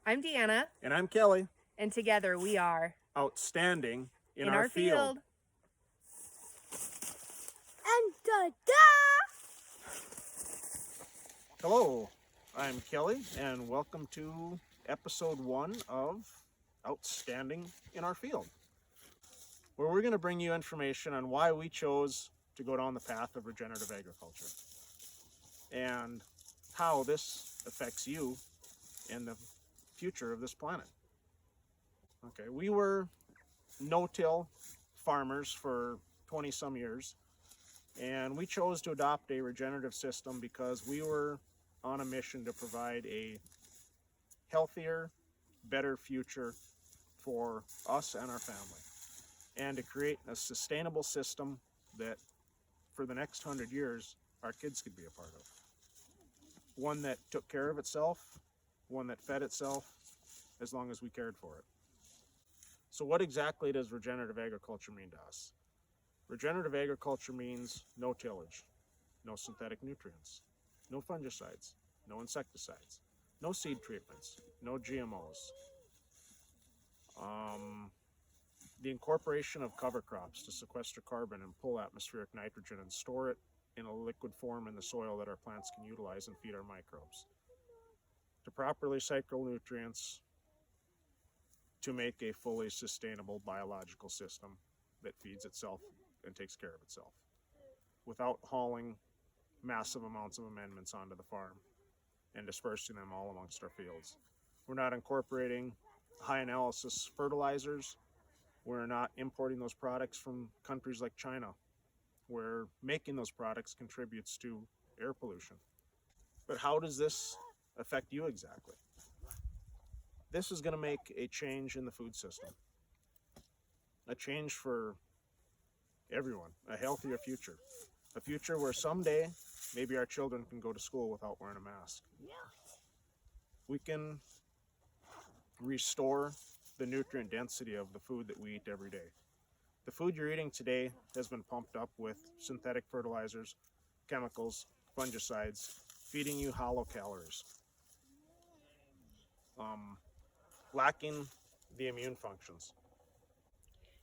I'm Deanna. And I'm Kelly. And together we are Outstanding in our field. And da-da! Hello, I'm Kelly, and welcome to episode 1 of Outstanding in Our Field, where we're going to bring you information on why we chose to go down the path of regenerative agriculture and how this affects you and the future of this planet. Okay, we were no-till farmers for 20 some years, and we chose to adopt a regenerative system because we were on a mission to provide a healthier, better future for us and our family, and to create a sustainable system that for the next 100 years our kids could be a part of. One that took care of itself, one that fed itself as long as we cared for it. So what exactly does regenerative agriculture mean to us? Regenerative agriculture means no tillage, no synthetic nutrients, no fungicides, no insecticides, no seed treatments, no GMOs. The incorporation of cover crops to sequester carbon and pull atmospheric nitrogen and store it in a liquid form in the soil that our plants can utilize and feed our microbes. To properly cycle nutrients to make a fully sustainable biological system that feeds itself and takes care of itself without hauling massive amounts of amendments onto the farm and dispersing them all amongst our fields. We're not incorporating high analysis fertilizers. We're not importing those products from countries like China, where making those products contributes to air pollution. But how does this affect you exactly? This is going to make a change in the food system, a change for everyone, a healthier future, a future where someday maybe our children can go to school without wearing a mask. We can restore the nutrient density of the food that we eat every day. The food you're eating today has been pumped up with synthetic fertilizers, chemicals, fungicides, feeding you hollow calories, lacking the immune functions.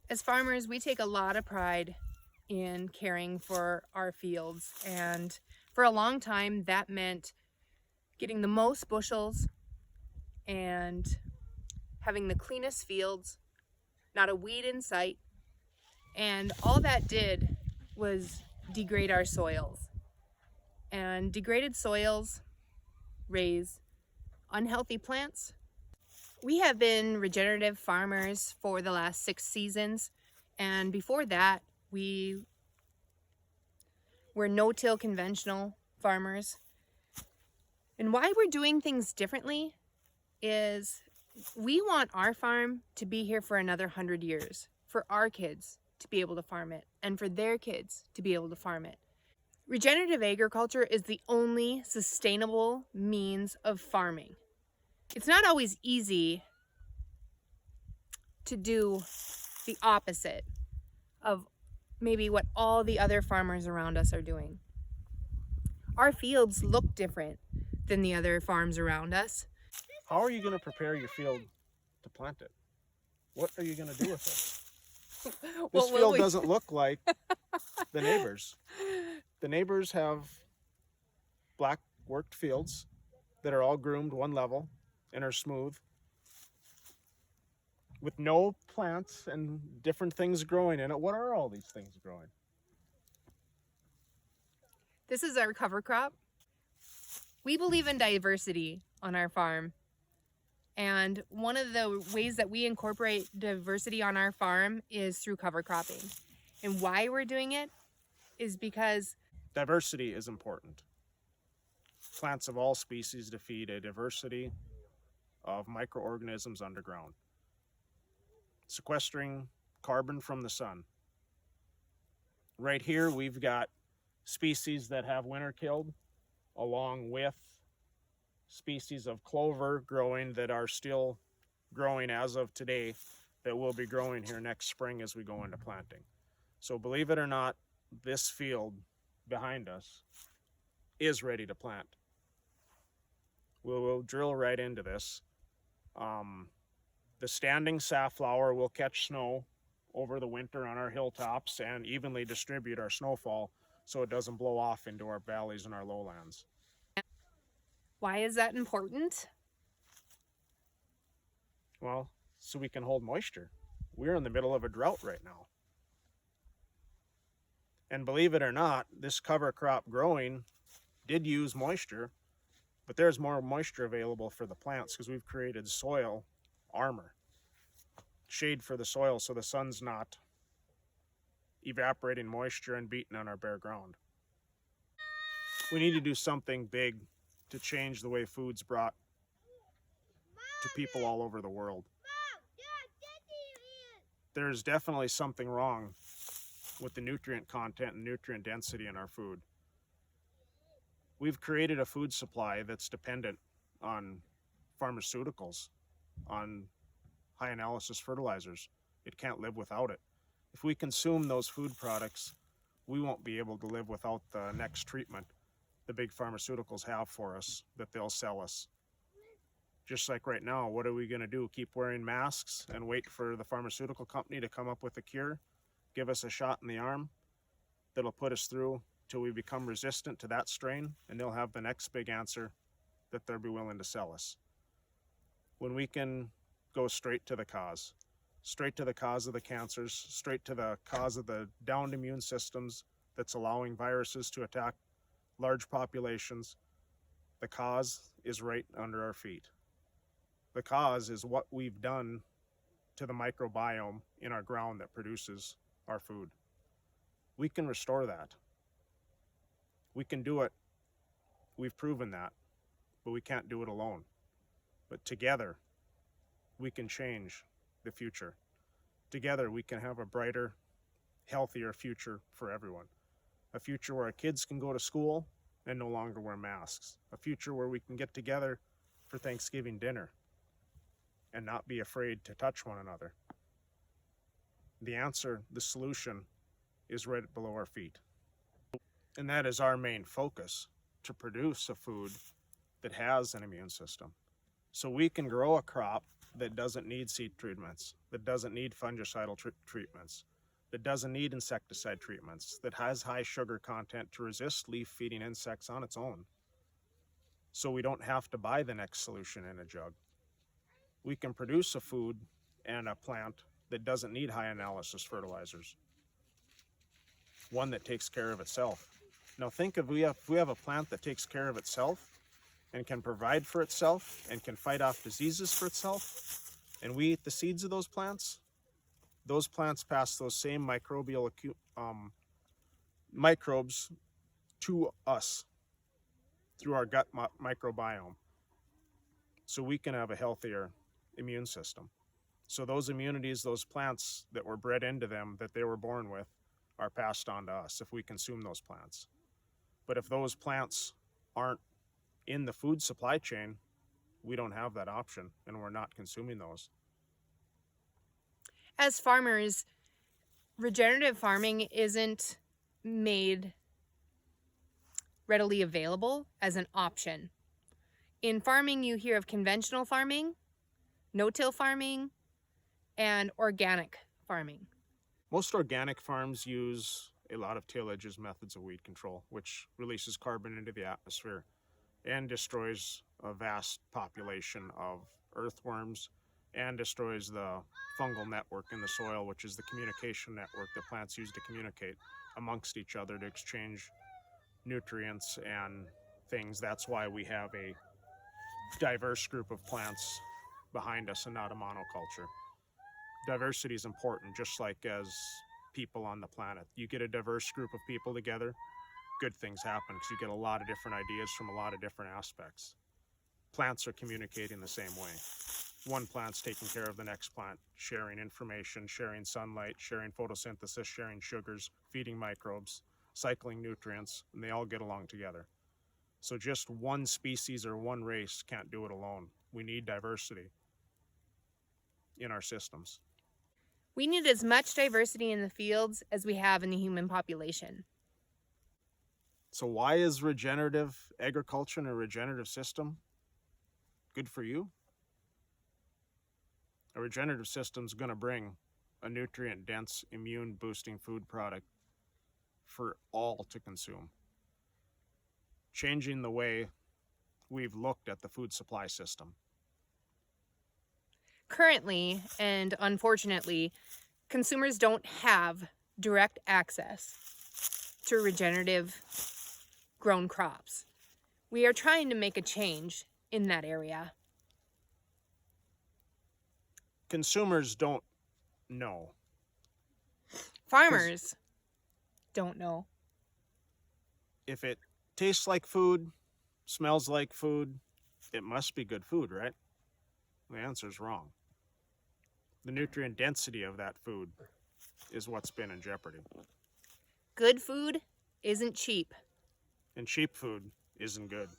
As farmers, we take a lot of pride in caring for our fields, and for a long time that meant getting the most bushels and having the cleanest fields, not a weed in sight, and all that did was degrade our soils. And degraded soils raise unhealthy plants. We have been regenerative farmers for the last 6 seasons, and before that we were no-till conventional farmers. And why we're doing things differently is we want our farm to be here for another 100 years, for our kids to be able to farm it, and for their kids to be able to farm it. Regenerative agriculture is the only sustainable means of farming. It's not always easy to do the opposite of maybe what all the other farmers around us are doing. Our fields look different than the other farms around us. How are you going to prepare your field to plant it? What are you going to do with it? This field doesn't look like the neighbors. The neighbors have black worked fields that are all groomed one level and are smooth, with no plants and different things growing in it. What are all these things growing? This is our cover crop. We believe in diversity on our farm. And one of the ways that we incorporate diversity on our farm is through cover cropping. And why we're doing it is because diversity is important. Plants of all species to feed a diversity of microorganisms underground, sequestering carbon from the sun. Right here we've got species that have winter killed, along with species of clover growing that are still growing as of today, that will be growing here next spring as we go into planting. So believe it or not, this field behind us is ready to plant. We'll drill right into this The standing safflower will catch snow over the winter on our hilltops and evenly distribute our snowfall so it doesn't blow off into our valleys and our lowlands. Why is that important? Well, so we can hold moisture. We're in the middle of a drought right now. And believe it or not, this cover crop growing did use moisture, but there's more moisture available for the plants because we've created soil armor, shade for the soil so the sun's not evaporating moisture and beating on our bare ground. We need to do something big to change the way food's brought to people all over the world. There's definitely something wrong with the nutrient content and nutrient density in our food. We've created a food supply that's dependent on pharmaceuticals, on high analysis fertilizers. It can't live without it. If we consume those food products, we won't be able to live without the next treatment the big pharmaceuticals have for us that they'll sell us. Just like right now, what are we going to do? Keep wearing masks and wait for the pharmaceutical company to come up with a cure, give us a shot in the arm that'll put us through till we become resistant to that strain, and they'll have the next big answer that they'll be willing to sell us. When we can go straight to the cause of the cancers, straight to the cause of the downed immune systems that's allowing viruses to attack large populations, the cause is right under our feet. The cause is what we've done to the microbiome in our ground that produces our food. We can restore that. We can do it. We've proven that, but we can't do it alone. But together, we can change the future. Together, we can have a brighter, healthier future for everyone. A future where our kids can go to school and no longer wear masks. A future where we can get together for Thanksgiving dinner and not be afraid to touch one another. The answer, the solution, is right below our feet. And that is our main focus, to produce a food that has an immune system. So we can grow a crop that doesn't need seed treatments, that doesn't need fungicidal treatments, that doesn't need insecticide treatments, that has high sugar content to resist leaf-feeding insects on its own. So we don't have to buy the next solution in a jug. We can produce a food and a plant that doesn't need high analysis fertilizers. One that takes care of itself. Now think if we have a plant that takes care of itself and can provide for itself and can fight off diseases for itself, and we eat the seeds of those plants pass those same microbial microbes to us through our gut microbiome, so we can have a healthier immune system. So those immunities, those plants that were bred into them, that they were born with, are passed on to us if we consume those plants. But if those plants aren't in the food supply chain, we don't have that option, and we're not consuming those. As farmers, regenerative farming isn't made readily available as an option. In farming, you hear of conventional farming, no-till farming, and organic farming. Most organic farms use a lot of tillage as methods of weed control, which releases carbon into the atmosphere and destroys a vast population of earthworms and destroys the fungal network in the soil, which is the communication network that plants use to communicate amongst each other to exchange nutrients and things. That's why we have a diverse group of plants behind us and not a monoculture. Diversity is important, just like as people on the planet. You get a diverse group of people together, good things happen because you get a lot of different ideas from a lot of different aspects. Plants are communicating the same way. One plant's taking care of the next plant, sharing information, sharing sunlight, sharing photosynthesis, sharing sugars, feeding microbes, cycling nutrients, and they all get along together. So just one species or one race can't do it alone. We need diversity in our systems. We need as much diversity in the fields as we have in the human population. So why is regenerative agriculture and a regenerative system good for you? A regenerative system is going to bring a nutrient-dense, immune-boosting food product for all to consume, changing the way we've looked at the food supply system. Currently, and unfortunately, consumers don't have direct access to regenerative grown crops. We are trying to make a change in that area. Consumers don't know. Farmers don't know. If it tastes like food, smells like food, it must be good food, right? The answer is wrong. The nutrient density of that food is what's been in jeopardy. Good food isn't cheap. And cheap food isn't good.